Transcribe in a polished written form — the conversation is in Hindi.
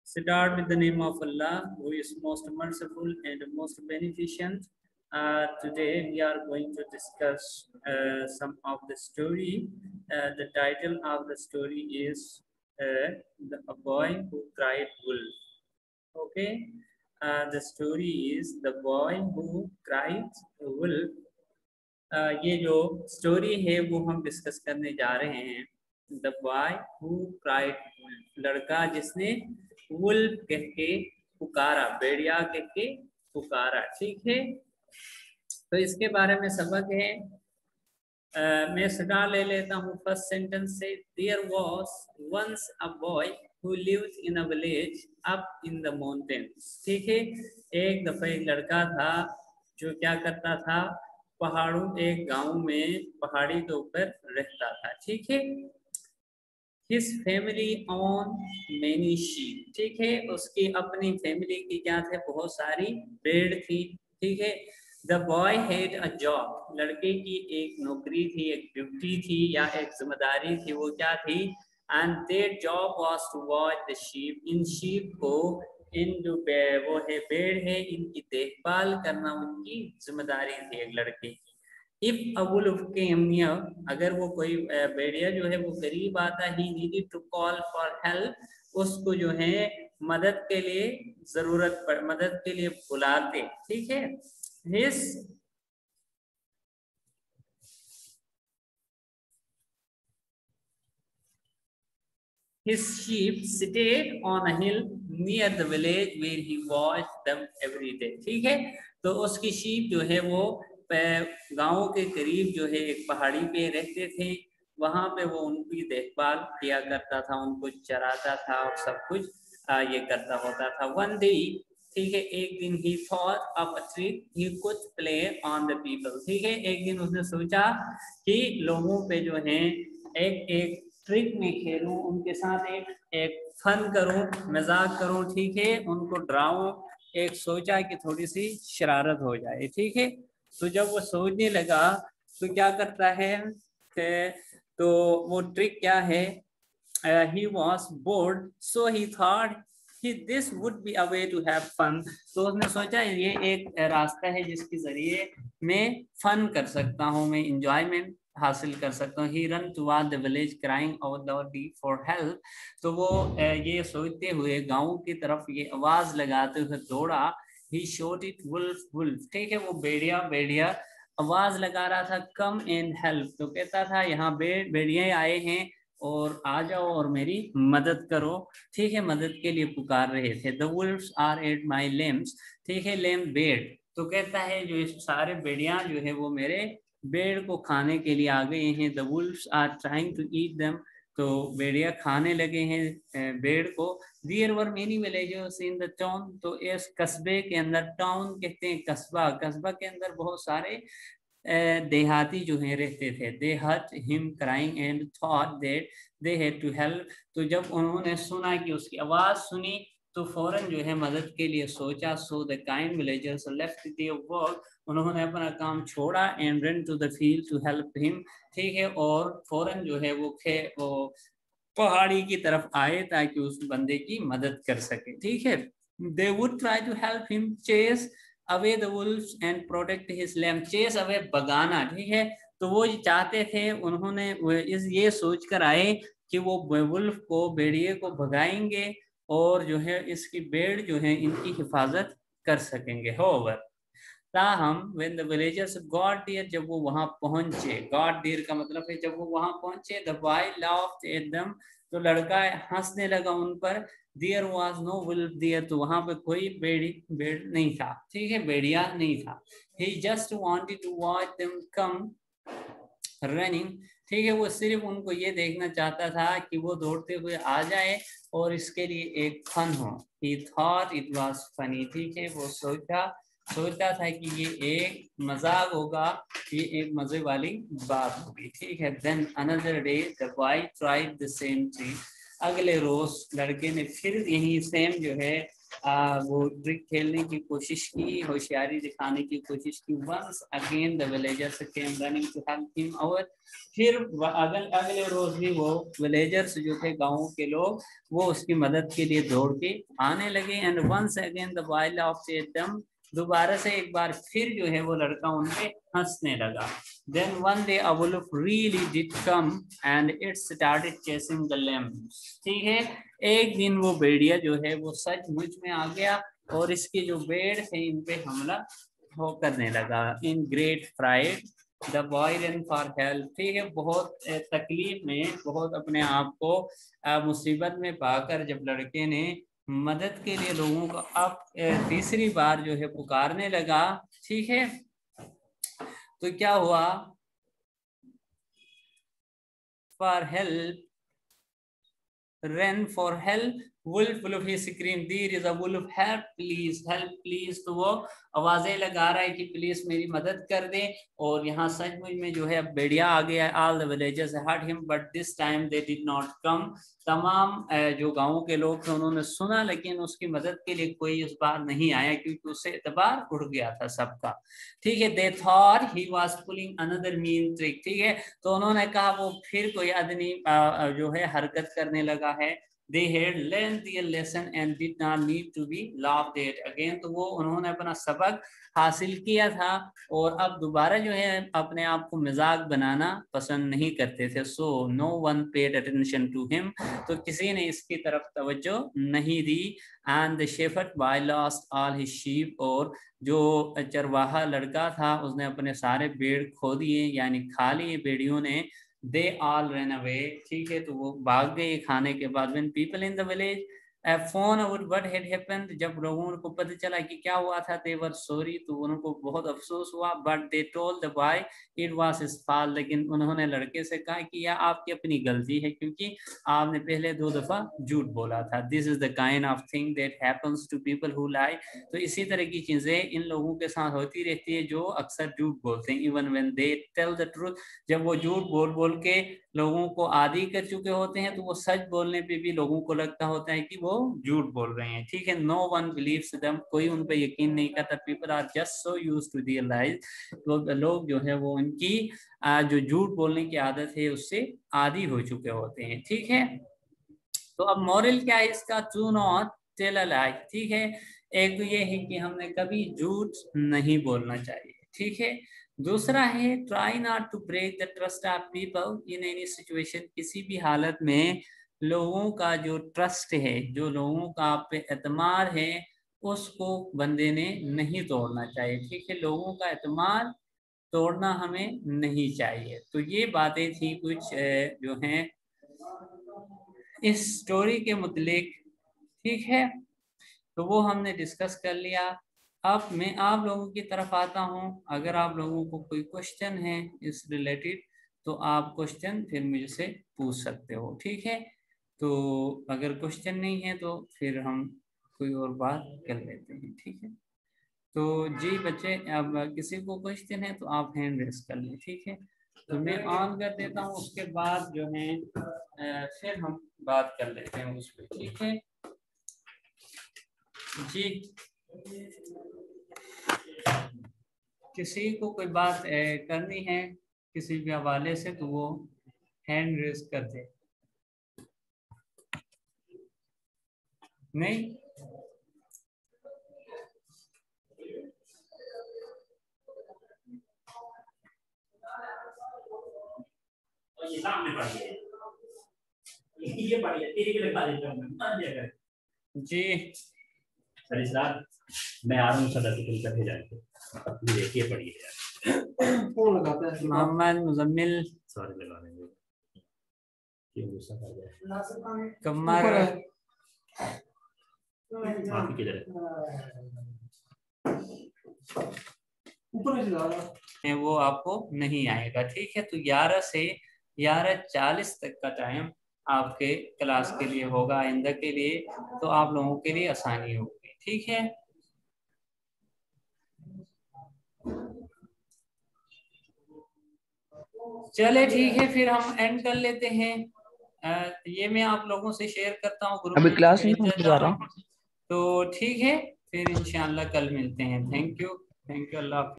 Start with the name of Allah, who is most merciful and most beneficent. Today we are going to discuss some of the story. The title of the story is A Boy Who Cried Wolf. Okay, the story is The Boy Who Cried Wolf. ये जो स्टोरी है वो हम डिस्कस करने जा रहे हैं. The boy who cried wolf, लड़का जिसने वुल्फ कह के पुकारा, भेड़िया कह के पुकारा. ठीक है, तो इसके बारे में सबक है. मैं सदा ले लेता हूँ फर्स्ट सेंटेंस से. There was once a boy who lived in a village up in the mountains. ठीक है, एक दफा एक लड़का था जो क्या करता था, पहाड़ों, एक गांव में पहाड़ी के ऊपर रहता था. ठीक है. His family owned many sheep. ठीक है, उसकी अपनी फैमिली की क्या थे, बहुत सारी भेड़ थी. ठीक है. The boy had a job. लड़के की एक नौकरी थी, एक ड्यूटी थी या एक जिम्मेदारी थी. वो क्या थी? And their job was to watch the sheep. In sheep को, इन जो वो है भेड़ है, इनकी देखभाल करना उनकी जिम्मेदारी थी एक लड़के की. If a wolf came near, अगर वो कोई भेड़िया जो है वो करीब आता, he needed to call for help. उसको जो है मदद के लिए जरूरत पड़, मदद के लिए बुलाते. ठीक है. His sheep stayed on a hill near the village where he watched them every day. ठीक है, तो उसकी शीप जो है वो गांव के करीब जो है एक पहाड़ी पे रहते थे. वहां पे वो उनकी देखभाल किया करता था, उनको चराता था और सब कुछ ये करता होता था. वन डे, ठीक है, एक दिन he thought of a trick he could play on the people. ठीक है, एक दिन उसने सोचा कि लोगों पे जो है एक ट्रिक में खेलूं, उनके साथ एक फन करूं, मजाक करूं. ठीक है, उनको डराऊं. एक सोचा कि थोड़ी सी शरारत हो जाए. ठीक है, तो जब वो सोचने लगा तो क्या करता है, तो वो ट्रिक क्या है, he was bored so he thought this would be a way to have fun. तो उसने सोचा ये एक रास्ता है जिसके जरिए मैं फन कर सकता हूँ, मैं इंजॉयमेंट हासिल कर सकता हूँ. He run toward the village crying out loudly for help. तो वो ये सोचते हुए गांव की तरफ ये आवाज लगाते हुए दौड़ा. He shouted wolf wolf. ठीक है, वो भेड़िया भेड़िया आवाज लगा रहा था. Come and help. तो कहता था यहाँ भेड़िया आए हैं और आ जाओ और मेरी मदद करो. ठीक है, मदद के लिए पुकार रहे थे. The wolves are at my lambs. ठीक है, लैम्ब भेड़. तो कहता है जो इस सारे भेड़िया जो है वो मेरे भेड़ को खाने के लिए आ गए हैं. The wolves are trying to eat them. तो भेड़िया खाने लगे हैं भेड़ को. There were many villages in the town. तो इस कस्बे के अंदर, टाउन कहते हैं कस्बा, कस्बा के अंदर बहुत सारे देहाती जो है रहते थे. They heard him crying and thought that they had to help. तो जब उन्होंने सुना कि उसकी आवाज सुनी तो फौरन जो है मदद के लिए सोचा. So the kind villagers left their work. उन्होंने अपना काम छोड़ा and ran to the field to help him. ठीक है, और फौरन जो है वो पहाड़ी की तरफ आए ताकि उस बंदे की मदद कर सके. ठीक है. They would try to help him chase away the wolves and protect his lamb. chase away भगाना. ठीक है, तो वो चाहते थे, उन्होंने ये सोच कर आए कि वो वुल्फ को, भेड़िए को भगाएंगे और जो है इसकी भेड़ जो है इनकी हिफाजत कर सकेंगे. However, ताहम when the villagers got there, जब वो वहां पहुंचे, got there का मतलब है जब वो वहां पहुंचे, the boy laughed at them. तो लड़का हंसने लगा उन पर. There was no wolf there. तो वहां पे कोई भेड़ नहीं था. ठीक है, भेड़िया नहीं था. He just wanted to watch them come running. ठीक है, वो सिर्फ उनको ये देखना चाहता था कि वो दौड़ते हुए आ जाए और इसके लिए एक फन हो. He thought it was funny. ठीक है, वो सोचता था कि ये एक मजाक होगा, ये एक मजे वाली बात होगी. ठीक है. Then another day the boy tried the same thing. अगले रोज लड़के ने फिर यही सेम जो है वो ट्रिक खेलने की कोशिश की, होशियारी दिखाने की कोशिश की। Once again the villagers came running to help him. और फिर अगले रोज भी वो विलेजर्स जो थे, गाँव के लोग, वो उसकी मदद के लिए दौड़ के आने लगे। And once again the boy laughed at them, दोबारा से एक बार फिर जो है वो लड़का उन पे हंसने लगा। Then one day a wolf really did come and it started chasing the lambs। ठीक है, एक दिन वो भेड़िया जो है वो सचमुच में आ गया और इसके जो भेड़ थे इन पे हमला हो करने लगा। In great fried the boy run for help. ठीक है, बहुत तकलीफ में, बहुत अपने आप को मुसीबत में पाकर जब लड़के ने मदद के लिए लोगों को अब तीसरी बार जो है पुकारने लगा, ठीक है, तो क्या हुआ, for help, run for help, wolf wolf he scream, there is a wolf, help please, help please. तो वो आवाजें लगा रहा है कि प्लीज मेरी मदद कर दे। और यहाँ सचमुच में जो है भेड़िया आ गया। All the villagers heard him but this time they did not come. तमाम जो गांव के लोग थे उन्होंने सुना, लेकिन उसकी मदद के लिए कोई इस बार नहीं आया क्योंकि उससे एतबार उड़ गया था सबका। ठीक है, they thought he was pulling another mean trick. ठीक है, तो उन्होंने कहा वो फिर कोई आदमी जो है हरकत करने लगा है। They had learned their lesson and did not need to be laughed at again। तो वो उन्होंने अपना सबक हासिल किया था और अब दोबारा जो है अपने आप को मजाक बनाना पसंद नहीं करते थे। So no one paid attention to him। तो किसी ने इसकी तरफ तवज्जो नहीं दी। And the shepherd boy lost all his sheep। और जो चरवाहा लड़का था उसने अपने सारे भेड़ खो दिए, यानी खा लिए भेड़ियों ने। They all ran away। ठीक है, तो वो भाग गए खाने के बाद। When people in the village phone about what had happened, जब लोगों को पता चला कि क्या हुआ था, they were sorry, तो उनको बहुत अफसोस हुआ। But they told the boy it was his fault। लेकिन उन्होंने लड़के से कहा कि यह आपकी अपनी गलती है क्योंकि आपने पहले 2 दफा झूठ बोला था। This is the kind of thing that happens to people who lie। तो इसी तरह की चीजें इन लोगों के साथ होती रहती है जो अक्सर झूठ बोलते हैं। Even when they tell the truth, जब वो झूठ बोल बोल के लोगों को आदी कर चुके होते हैं तो वो सच बोलने पे भी लोगों को लगता होता है कि वो झूठ बोल रहे हैं। ठीक है, नो वन बिलीव्स देम, कोई उन पे यकीन नहीं करता। People are just so used to their lies, तो लोग जो है वो उनकी जो झूठ बोलने की आदत है उससे आदी हो चुके होते हैं। ठीक है, तो अब मॉरल क्या है इसका, डू नॉट टेल अ लाई। ठीक है, एक तो ये है कि हमने कभी झूठ नहीं बोलना चाहिए। ठीक है, दूसरा है try not to break the trust of people in any situation. किसी भी हालत में लोगों का जो ट्रस्ट है, जो लोगों का आप पे एतमाद है, उसको बंदे ने नहीं तोड़ना चाहिए। ठीक है, लोगों का एतमाद तोड़ना हमें नहीं चाहिए। तो ये बातें थी कुछ जो हैं इस स्टोरी के मुतलिक। ठीक है, तो वो हमने डिस्कस कर लिया। अब मैं आप लोगों की तरफ आता हूँ। अगर आप लोगों को कोई क्वेश्चन है इस रिलेटेड तो आप क्वेश्चन फिर मुझसे पूछ सकते हो। ठीक है, तो अगर क्वेश्चन नहीं है तो फिर हम कोई और बात कर लेते हैं। ठीक है, तो जी बच्चे, अब किसी को क्वेश्चन है तो आप हैंड रेस कर लें। ठीक है, तो मैं ऑन कर देता हूँ, उसके बाद जो है फिर हम बात कर लेते हैं उस पर। ठीक है जी, किसी को कोई बात करनी है किसी भी हवाले से तो वो हैंड रेस कर दे। नहीं, ये सामने पढ़िए, ये पढ़िए, तेरे के लगा देता हूं मैं जी। सर साहब मैं आ रहा हूँ सदर से करके जाएंगे, देखिए पढ़िए यार। कौन लगाता है? मोहम्मद मुजम्मिल सारे लगा देंगे। क्यों गुस्सा कर गया? कमर आप किधर है? वो आपको नहीं आएगा। ठीक है, तो 11 से 11:40 तक का टाइम आपके क्लास के लिए होगा आइंदा के लिए, तो आप लोगों के लिए आसानी होगी। ठीक है, चले ठीक है, फिर हम एंड कर लेते हैं। ये मैं आप लोगों से शेयर करता हूँ ग्रुप अभी में, क्लास नहीं होने जा रहा। तो ठीक है, फिर इंशाल्लाह कल मिलते हैं। थैंक यू, अल्लाह हाफिज़।